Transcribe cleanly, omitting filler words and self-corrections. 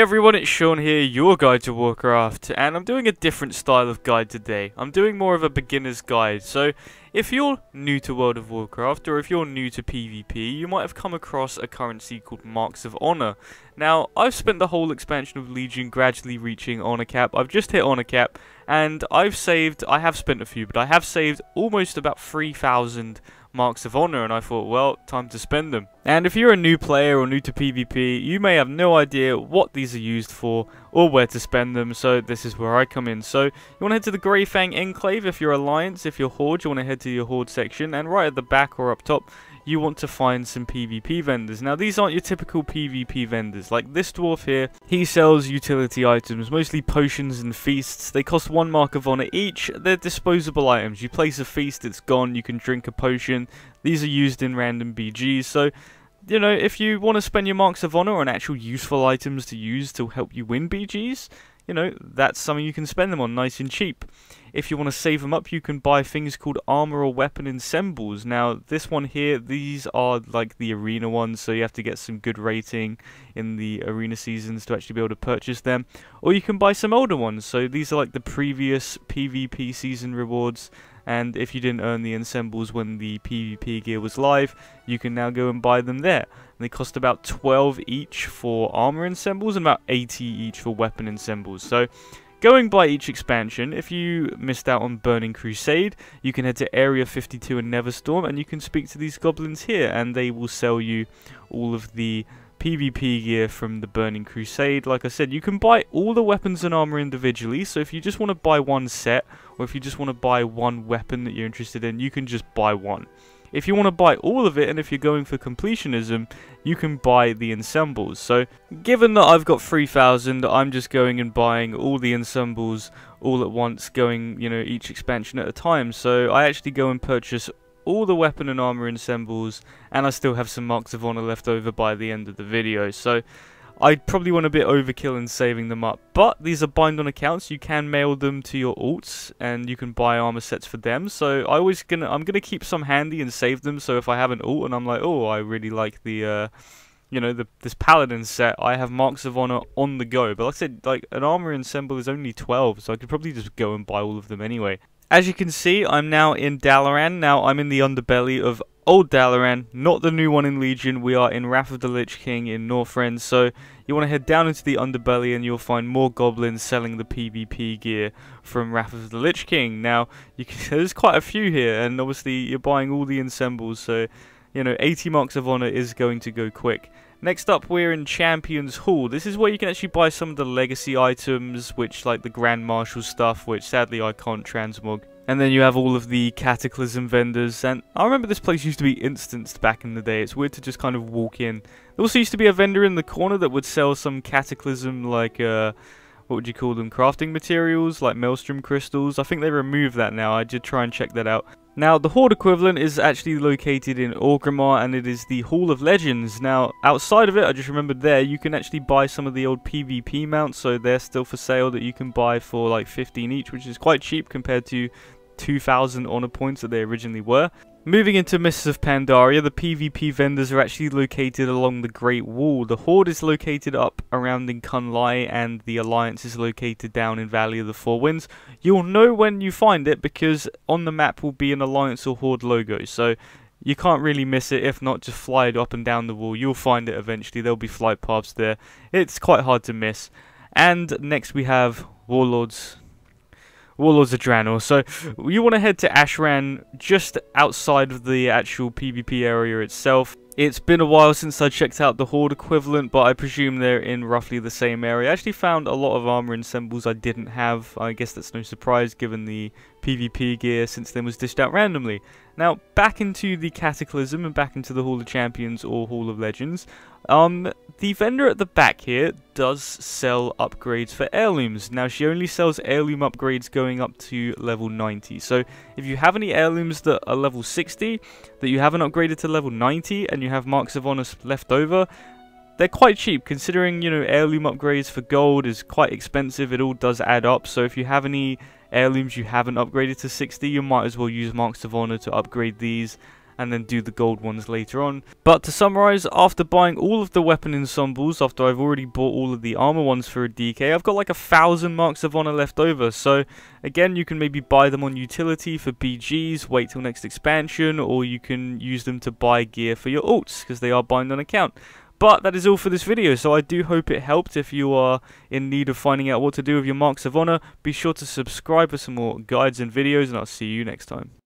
Hey everyone, it's Sean here, your guide to Warcraft, and I'm doing a different style of guide today. I'm doing more of a beginner's guide, so if you're new to World of Warcraft, or if you're new to PvP, you might have come across a currency called Marks of Honor. Now, I've spent the whole expansion of Legion gradually reaching Honor Cap. I've just hit Honor Cap, and I have spent a few, but I have saved almost about 3,000 Marks of Honor, and I thought, well, time to spend them. And if you're a new player or new to PvP, you may have no idea what these are used for or where to spend them, so this is where I come in. So you want to head to the Grey Fang Enclave if you're Alliance. If you're Horde, you want to head to your Horde section, and right at the back or up top, you want to find some PvP vendors. Now, these aren't your typical PvP vendors. Like this dwarf here, he sells utility items, mostly potions and feasts. They cost 1 Mark of Honor each. They're disposable items. You place a feast, it's gone. You can drink a potion. These are used in random BGs. So, you know, if you want to spend your Marks of Honor on actual useful items to use to help you win BGs, you know, that's something you can spend them on nice and cheap. If you want to save them up, you can buy things called armor or weapon ensembles. Now, this one here, these are like the arena ones, so you have to get some good rating in the arena seasons to actually be able to purchase them. Or you can buy some older ones, so these are like the previous PvP season rewards. And if you didn't earn the ensembles when the PvP gear was live, you can now go and buy them there. And they cost about 12 each for armor ensembles and about 80 each for weapon ensembles. So, going by each expansion, if you missed out on Burning Crusade, you can head to Area 52 in Neverstorm and you can speak to these goblins here, and they will sell you all of the PvP gear from the Burning Crusade. Like I said, you can buy all the weapons and armor individually, so if you just want to buy one set, or if you just want to buy one weapon that you're interested in, you can just buy one. If you want to buy all of it, and if you're going for completionism, you can buy the ensembles. So, given that I've got 3,000, I'm just going and buying all the ensembles all at once, going, you know, each expansion at a time. So, I actually go and purchase all the weapon and armor ensembles, and I still have some Marks of Honor left over by the end of the video. So, I probably want a bit overkill in saving them up, but these are bind-on accounts. You can mail them to your alts, and you can buy armor sets for them. So I'm gonna keep some handy and save them. So if I have an alt and I'm like, oh, I really like the, you know, this paladin set, I have Marks of Honor on the go. But like I said, like an armor ensemble is only 12, so I could probably just go and buy all of them anyway. As you can see, I'm now in Dalaran. Now I'm in the underbelly of Old Dalaran, not the new one in Legion. We are in Wrath of the Lich King in Northrend, so you want to head down into the underbelly and you'll find more goblins selling the PvP gear from Wrath of the Lich King. Now, there's quite a few here, and obviously you're buying all the ensembles, so, you know, 80 Marks of Honor is going to go quick. Next up, we're in Champions Hall. This is where you can actually buy some of the legacy items, which, like the Grand Marshal stuff, which sadly I can't transmog. And then you have all of the Cataclysm Vendors, and I remember this place used to be instanced back in the day. It's weird to just kind of walk in. There also used to be a vendor in the corner that would sell some Cataclysm, like, what would you call them, crafting materials, like Maelstrom Crystals. I think they removed that now. I did try and check that out. Now, the Horde equivalent is actually located in Orgrimmar, and it is the Hall of Legends. Now, outside of it, I just remembered there, you can actually buy some of the old PvP mounts, so they're still for sale that you can buy for like 15 each, which is quite cheap compared to 2,000 honor points that they originally were. Moving into Mists of Pandaria, the PvP vendors are actually located along the Great Wall. The Horde is located up around in Kunlai, and the Alliance is located down in Valley of the Four Winds. You'll know when you find it because on the map will be an Alliance or Horde logo, so you can't really miss it. If not, just fly it up and down the wall. You'll find it eventually. There'll be flight paths there. It's quite hard to miss. And next we have Warlords. Warlords of Draenor. So you want to head to Ashran, just outside of the actual PvP area itself. It's been a while since I checked out the Horde equivalent, but I presume they're in roughly the same area. I actually found a lot of armor ensembles I didn't have. I guess that's no surprise given the PvP gear since then was dished out randomly. Now, back into the Cataclysm and back into the Hall of Champions or Hall of Legends. The vendor at the back here does sell upgrades for heirlooms. Now, she only sells heirloom upgrades going up to level 90. So, if you have any heirlooms that are level 60, that you haven't upgraded to level 90, and you have Marks of Honor left over, they're quite cheap, considering, you know, heirloom upgrades for gold is quite expensive. It all does add up, so if you have any heirlooms you haven't upgraded to 60, you might as well use Marks of Honor to upgrade these. and then do the gold ones later on. But to summarize, after buying all of the weapon ensembles, after I've already bought all of the armor ones for a DK, I've got like 1,000 marks of honor left over. So again, you can maybe buy them on utility for BGs, wait till next expansion, or you can use them to buy gear for your ults, because they are bind on account. But that is all for this video, so I do hope it helped. If you are in need of finding out what to do with your marks of honor, be sure to subscribe for some more guides and videos, and I'll see you next time.